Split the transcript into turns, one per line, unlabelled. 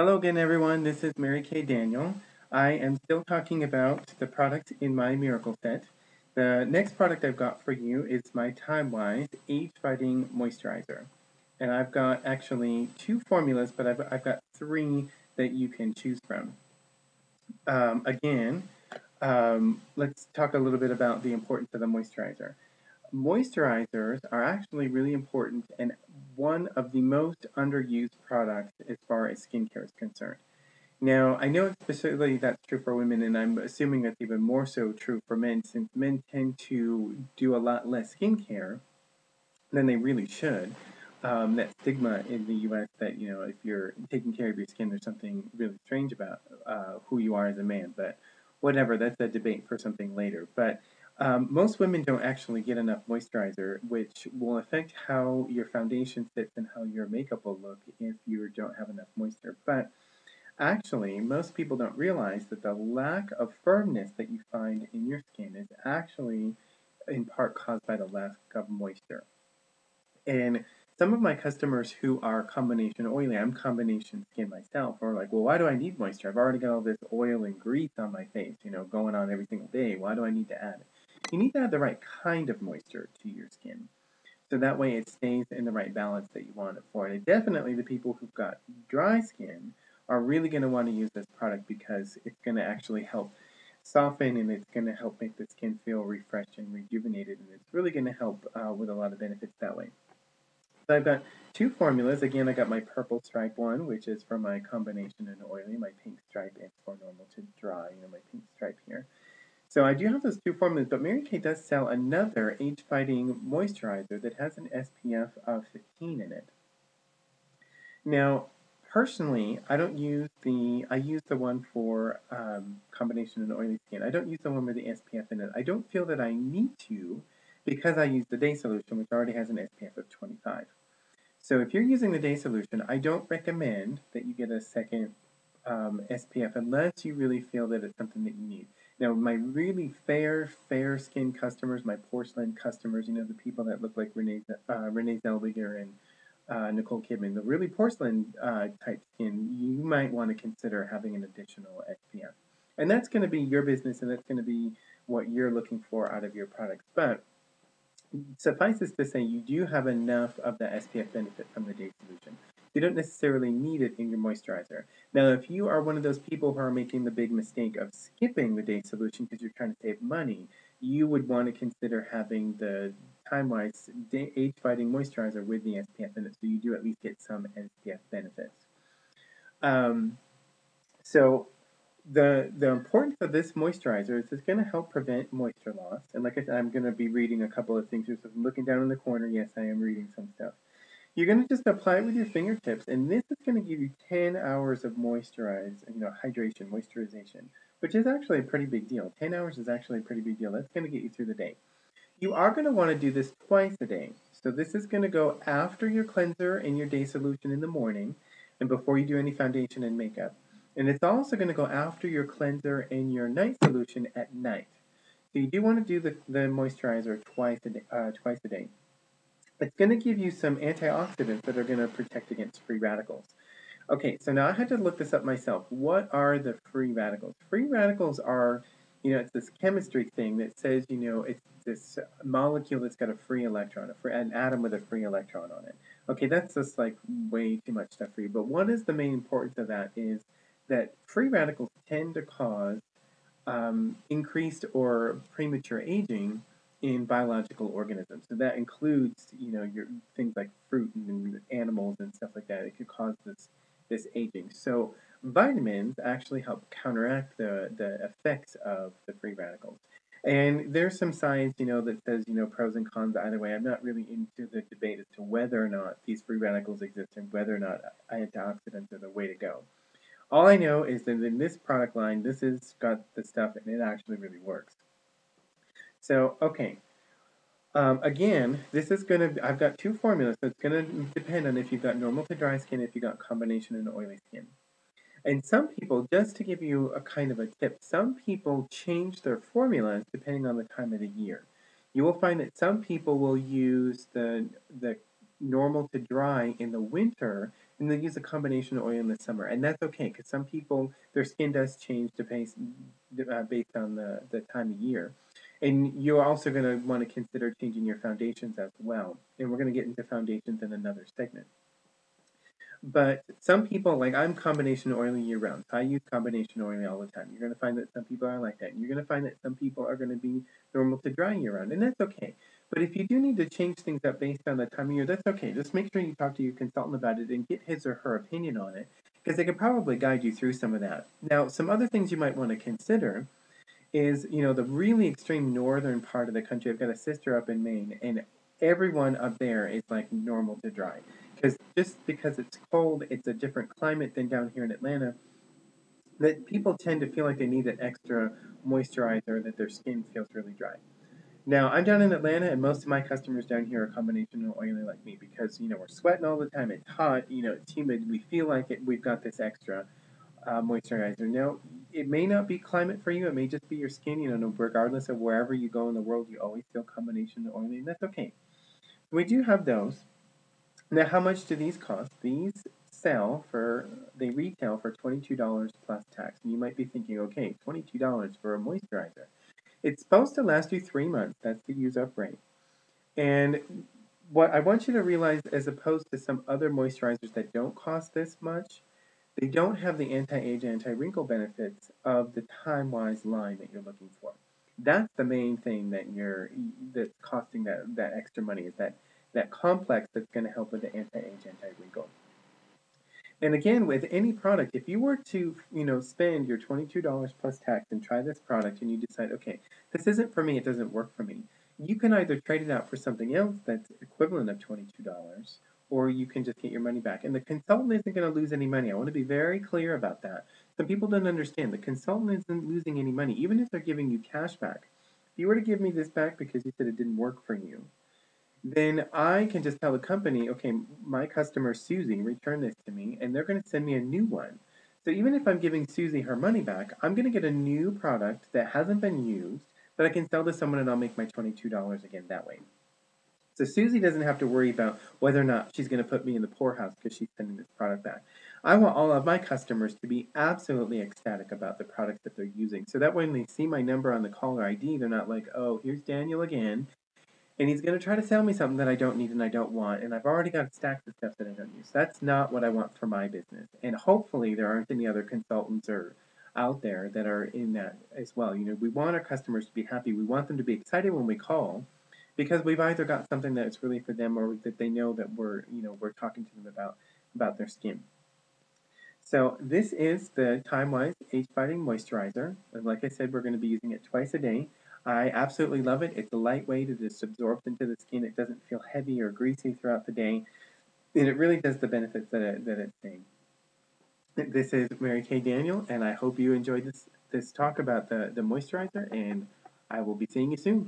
Hello again, everyone. This is Mary Kay Daniel. I am still talking about the product in my Miracle Set. The next product I've got for you is my Timewise Age Fighting Moisturizer. And I've got actually two formulas, but I've got three that you can choose from. Again, let's talk a little bit about the importance of the moisturizer. Moisturizers are actually really important and one of the most underused products as far as skincare is concerned. Now, I know specifically that's true for women, and I'm assuming that's even more so true for men, since men tend to do a lot less skincare than they really should. That stigma in the U.S. that, if you're taking care of your skin, there's something really strange about who you are as a man. But whatever, that's a debate for something later. But most women don't actually get enough moisturizer, which will affect how your foundation sits and how your makeup will look if you don't have enough moisture. But actually, most people don't realize that the lack of firmness that you find in your skin is actually in part caused by the lack of moisture. And some of my customers who are combination oily, I'm combination skin myself, are like, well, why do I need moisture? I've already got all this oil and grease on my face, going on every single day. Why do I need to add it? You need to add the right kind of moisture to your skin. So that way it stays in the right balance that you want it for. And definitely the people who've got dry skin are really going to want to use this product because it's going to actually help soften and it's going to help make the skin feel refreshed and rejuvenated. And it's really going to help with a lot of benefits that way. So I've got two formulas. Again, I got my purple stripe one, which is for my combination and oily. My pink stripe is for normal to dry, my pink stripe here. So I do have those two formulas, but Mary Kay does sell another age-fighting moisturizer that has an SPF of 15 in it. Now, personally, I use the one for combination and oily skin. I don't use the one with the SPF in it. I don't feel that I need to because I use the day solution, which already has an SPF of 25. So if you're using the day solution, I don't recommend that you get a second SPF unless you really feel that it's something that you need. Now, my really fair skin customers, my porcelain customers, the people that look like Renee Zellweger and Nicole Kidman, the really porcelain type skin, you might want to consider having an additional SPF. And that's going to be your business and that's going to be what you're looking for out of your products. But suffices to say, you do have enough of the SPF benefit from the day solution. You don't necessarily need it in your moisturizer. Now, if you are one of those people who are making the big mistake of skipping the day solution because you're trying to save money, you would want to consider having the Timewise Age Fighting Moisturizer with the SPF in it, so you do at least get some SPF benefits. So the importance of this moisturizer is it's going to help prevent moisture loss. And like I said, I'm going to be reading a couple of things here. So I'm looking down in the corner. Yes, I am reading some stuff. You're going to just apply it with your fingertips, and this is going to give you 10 hours of moisturization, which is actually a pretty big deal. 10 hours is actually a pretty big deal. That's going to get you through the day. You are going to want to do this twice a day. So this is going to go after your cleanser and your day solution in the morning and before you do any foundation and makeup. And it's also going to go after your cleanser and your night solution at night. So you do want to do the moisturizer twice a day. It's going to give you some antioxidants that are going to protect against free radicals. Okay, so now I had to look this up myself. What are the free radicals? Free radicals are, it's this chemistry thing that says, it's this molecule that's got a free electron, an atom with a free electron on it. Okay, that's just like way too much stuff for you. But what is the main importance of that is that free radicals tend to cause increased or premature aging in biological organisms. So that includes, your things like fruit and animals and stuff like that. It could cause this aging. So vitamins actually help counteract the effects of the free radicals. And there's some science, that says, pros and cons either way. I'm not really into the debate as to whether or not these free radicals exist and whether or not antioxidants are the way to go. All I know is that in this product line, this has got the stuff and it actually really works. So, okay. Again, this is going to, I've got two formulas, so it's going to depend on if you've got normal to dry skin, if you've got combination and oily skin. And some people, just to give you a kind of a tip, some people change their formulas depending on the time of the year. You will find that some people will use the normal to dry in the winter, and they use a combination oil in the summer. And that's okay because some people, their skin does change based on the time of year. And you're also going to want to consider changing your foundations as well. And we're going to get into foundations in another segment. But some people, like I'm combination oily year round. So I use combination oily all the time. You're going to find that some people are like that. And you're going to find that some people are going to be normal to dry year round. And that's okay. But if you do need to change things up based on the time of year, that's okay. Just make sure you talk to your consultant about it and get his or her opinion on it because they can probably guide you through some of that. Now, some other things you might want to consider is, the really extreme northern part of the country. I've got a sister up in Maine, and everyone up there is like normal to dry. Because just because it's cold, it's a different climate than down here in Atlanta, that people tend to feel like they need an extra moisturizer, that their skin feels really dry. Now, I'm down in Atlanta, and most of my customers down here are combination of oily like me because, we're sweating all the time. It's hot, it's humid. We feel like we've got this extra moisturizer. Now, it may not be climate for you. It may just be your skin. Regardless of wherever you go in the world, you always feel combination oily, and that's okay. We do have those. Now, how much do these cost? They retail for $22 plus tax. And you might be thinking, okay, $22 for a moisturizer. It's supposed to last you 3 months. That's the use up rate. And what I want you to realize, as opposed to some other moisturizers that don't cost this much, they don't have the anti-age, anti-wrinkle benefits of the Timewise line that you're looking for. That's the main thing that's costing that extra money, is that complex that's going to help with the anti-age, anti-wrinkle. And again, with any product, if you were to, spend your $22 plus tax and try this product and you decide, okay, this isn't for me, it doesn't work for me, you can either trade it out for something else that's equivalent of $22, or you can just get your money back. And the consultant isn't going to lose any money. I want to be very clear about that. Some people don't understand. The consultant isn't losing any money, even if they're giving you cash back. If you were to give me this back because you said it didn't work for you, then I can just tell the company, okay, my customer Susie returned this to me, and they're going to send me a new one. So even if I'm giving Susie her money back, I'm going to get a new product that hasn't been used that I can sell to someone, and I'll make my $22 again that way. So Susie doesn't have to worry about whether or not she's going to put me in the poorhouse because she's sending this product back. I want all of my customers to be absolutely ecstatic about the products that they're using. So that when they see my number on the caller ID, they're not like, oh, here's Daniel again, and he's going to try to sell me something that I don't need and I don't want, and I've already got stacks of stuff that I don't use. That's not what I want for my business, and hopefully there aren't any other consultants or out there that are in that as well. We want our customers to be happy. We want them to be excited when we call, because we've either got something that's really for them, or that they know that we're talking to them about their skin. So this is the Timewise Age Fighting Moisturizer. And like I said, we're going to be using it twice a day. I absolutely love it. It's a lightweight. It just absorbs into the skin. It doesn't feel heavy or greasy throughout the day. And it really does the benefits that it's saying. This is Mary Kay Daniel, and I hope you enjoyed this talk about the moisturizer, and I will be seeing you soon.